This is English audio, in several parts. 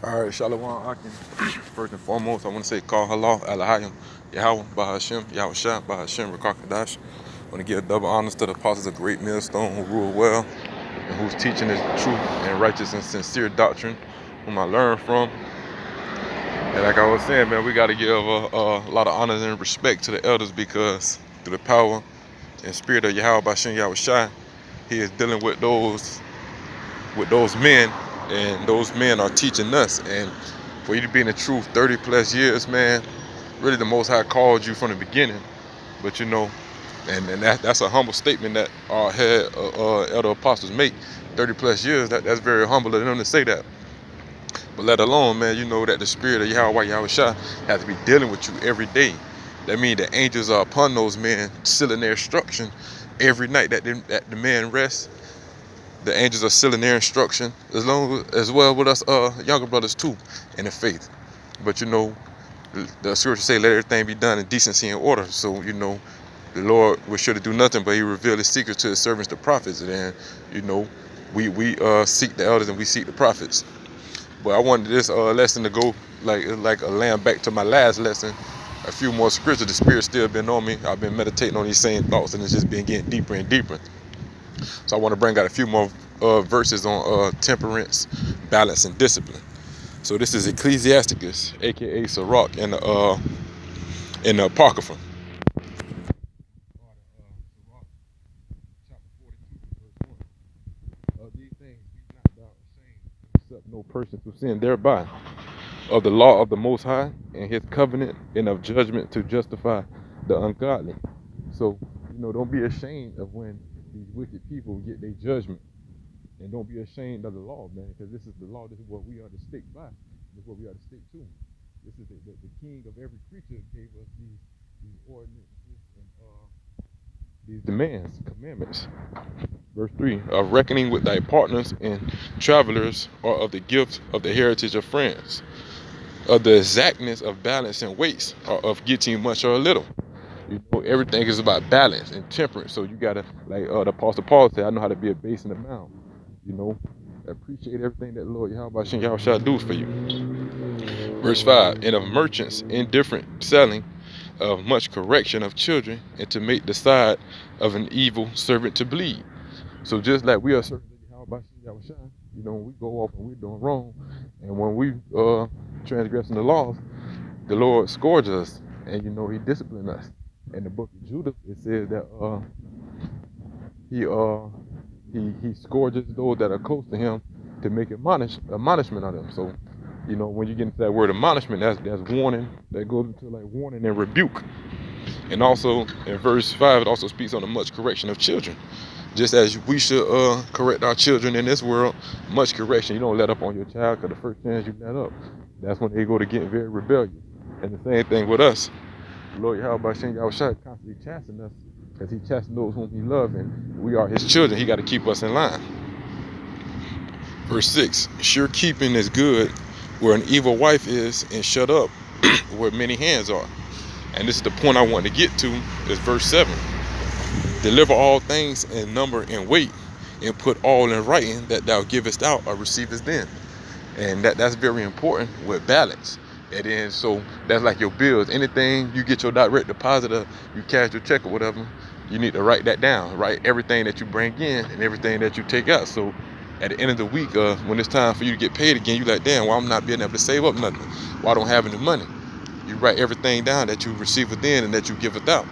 All right, Shalom Akim. First and foremost, I want to say call halal, alahayim, Yahweh, Bahashem, Yahweh Shah, Bahashem, Rakakadash. I want to give double honors to the apostles of great millstone who rule well and whose teaching is true and righteous and sincere doctrine, whom I learned from. And like I was saying, man, we got to give a lot of honor and respect to the elders because through the power and spirit of Yahweh, Bahashem, Yahweh Shah, he is dealing with those men, and those men are teaching us. And for you to be in the truth 30 plus years, man, really the Most High called you from the beginning. But and that's a humble statement that our head elder apostles make. 30 plus years, that's very humble of them to say that. But let alone, man, you know that the spirit of Yahweh Shah has to be dealing with you every day. That means the angels are upon those men, sealing their instruction every night that the man rests. The angels are sealing their instruction as well with us younger brothers too in the faith. But the scripture say let everything be done in decency and order. So the Lord was sure to do nothing, but he revealed his secrets to his servants, the prophets. And we seek the elders and we seek the prophets. But I wanted this lesson to go like a lamb back to my last lesson. A few more scriptures. The spirit still been on me. I've been meditating on these same thoughts, and it's just been getting deeper and deeper. So I want to bring out a few more verses on temperance, balance, and discipline. So this is Ecclesiasticus, aka Sirach, in the Apocrypha. These things be not thou ashamed, except no person to sin thereby, of the law of the Most High, and his covenant, and of judgment to justify the ungodly. So, don't be ashamed of when these wicked people get their judgment. And don't be ashamed of the law, man, because this is the law. This is what we are to stick by. This is what we are to stick to. This is the king of every creature gave us these ordinances and these demands, commandments. Verse 3, of reckoning with thy partners and travelers, or of the gift of the heritage of friends, of the exactness of balance and weights, or of getting much or a little. Everything is about balance and temperance. So you gotta, like the Apostle Paul said, I know how to be a base and a bound. Appreciate everything that Lord Yahweh shall do for you. Verse 5, and of merchants indifferent selling, of much correction of children, and to make the side of an evil servant to bleed. So just like we are servants of Yahweh Shah, when we go off and we're doing wrong, and when we transgressing the laws, the Lord scourges us, and he disciplines us. In the book of Judah, it says that he scourges those that are close to him to make admonishment of them. So, when you get into that word admonishment, that's warning. That goes into like warning and rebuke. And also in verse 5, it also speaks on the much correction of children. Just as we should correct our children in this world, much correction. You don't let up on your child, because the first chance you let up, that's when they go to get very rebellious. And the same thing with us. Lord Yahweh Shah constantly chastening us, because he chastens those whom he loves, and we are his children. He got to keep us in line. Verse 6, sure keeping is good where an evil wife is, and shut up where many hands are. And this is the point I want to get to, is verse 7. Deliver all things in number and weight, and put all in writing, that thou givest out or receivest then. And that's very important with balance. And then so that's like your bills. Anything you get your direct deposit or you cash your check or whatever, you need to write that down. Write everything that you bring in and everything that you take out. So at the end of the week, when it's time for you to get paid again, you're like, damn, why I'm not being able to save up nothing? Why I don't have any money? You write everything down that you receive within and that you give without.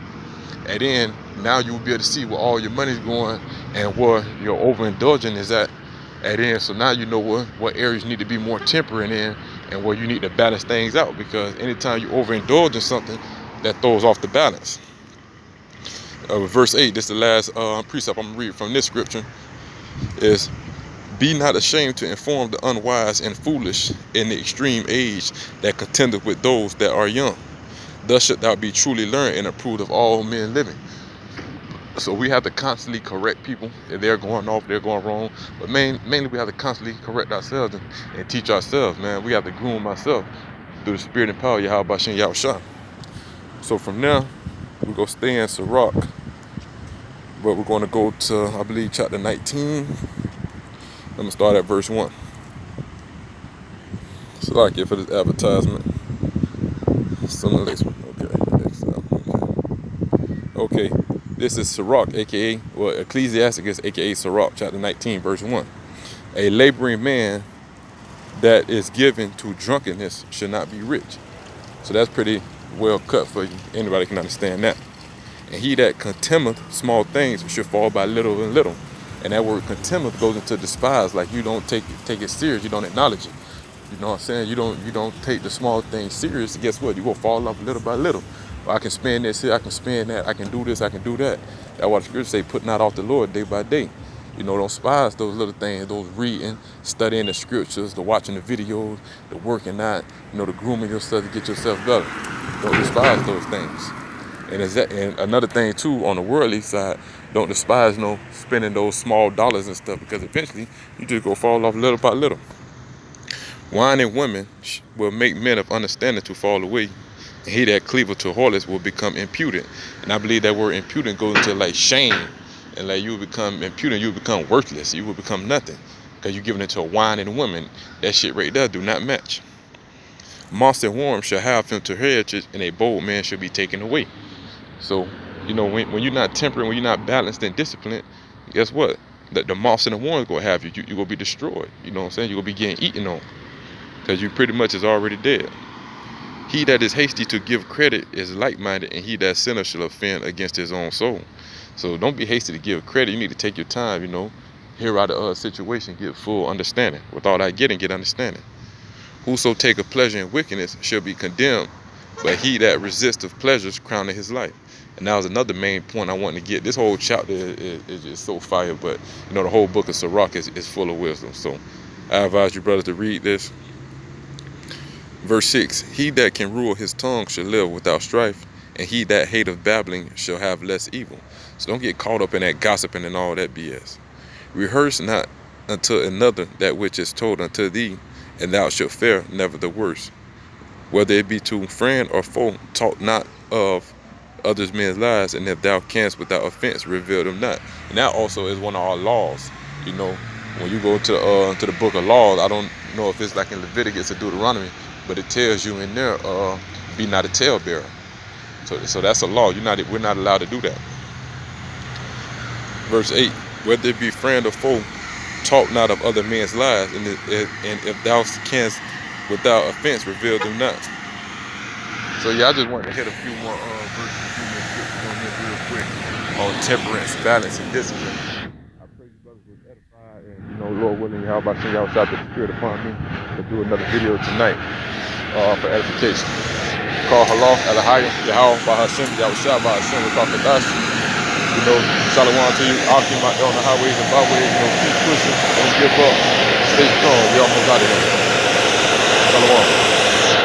And then now you will be able to see where all your money's going and where your overindulgence is at. And then so now you know what areas you need to be more temperate in, and where you need to balance things out, because anytime you overindulge in something, that throws off the balance. Verse 8, this is the last precept I'm going to read from this scripture, is be not ashamed to inform the unwise and foolish in the extreme age, that contendeth with those that are young. Thus shalt thou be truly learned and approved of all men living. So we have to constantly correct people if they're going off, they're going wrong. But mainly we have to constantly correct ourselves and teach ourselves, man. We have to groom ourselves through the spirit and power of Yahweh Bashem Yahweh Shah. So from now, we're going to stay in Sirach, but we're going to go to, I believe, chapter 19. I'm going to start at verse 1. Like it for this advertisement. Some next one. Okay. Next up. Okay. Okay. This is Sirach, aka Ecclesiasticus, aka Sirach, chapter 19, verse 1. A laboring man that is given to drunkenness should not be rich. So that's pretty well cut for you. Anybody can understand that. And he that contemneth small things should fall by little and little. And that word contemneth goes into despise, like you don't take it serious, you don't acknowledge it. You know what I'm saying? You don't take the small things serious. Guess what? You will fall off little by little. Well, I can spend this here, I can spend that, I can do this, I can do that. That's why the scripture say, put not off the Lord day by day. You know, don't despise those little things, those reading, studying the scriptures, the watching the videos, the working out, you know, the grooming yourself to get yourself better. Don't despise those things. And another thing too, on the worldly side, don't despise, you know, spending those small dollars and stuff, because eventually you just go fall off little by little. Wine and women will make men of understanding to fall away, and he that cleaveth to harlots will become impudent. And I believe that word impudent goes into like shame, and like you will become impudent, you will become worthless, you will become nothing, because you're giving it to a wine and women. That shit right there do not match. Moss and worm shall have him to heritage, and a bold man shall be taken away. So, you know, when you're not temperate, when you're not balanced and disciplined, guess what? The moss and the worm is going to have you. You're going to be destroyed. You know what I'm saying? You're going to be getting eaten on, because you pretty much is already dead. He that is hasty to give credit is like-minded, and he that sinneth shall offend against his own soul. So don't be hasty to give credit. You need to take your time, you know, hear out the situation, get full understanding. With all that getting, get understanding. Whoso taketh pleasure in wickedness shall be condemned, but he that resisteth pleasures crowneth his life. And that was another main point I wanted to get. This whole chapter is just so fire, but you know, the whole book of Sirach is full of wisdom. So I advise you brothers to read this. Verse 6, he that can rule his tongue shall live without strife, and he that hateth babbling shall have less evil. So don't get caught up in that gossiping and all that BS. Rehearse not unto another that which is told unto thee, and thou shalt fare never the worse. Whether it be to friend or foe, talk not of others men's lies, and if thou canst without offense, reveal them not. And that also is one of our laws. You know, when you go to the book of laws, I don't know if it's like in Leviticus or Deuteronomy, but it tells you in there, be not a talebearer. So that's a law. We're not allowed to do that. Verse 8, whether it be friend or foe, talk not of other men's lies, and if thou canst without offense, reveal them not. So yeah, I just wanted to hit a few more verses, a few more scriptures on here real quick on temperance, balance, and discipline. I pray you brothers was edified, and you know, Lord willing, how about you y'all shot the spirit upon me to do another video tonight for edification. Call halal alahaya Yahweh by Hashem, Yahweh by Hashem, Rakakadas. You know, Shalom to you. I'll keep out on the highways and byways. You know, keep pushing, don't give up, stay strong. We almost out of here. Shalom.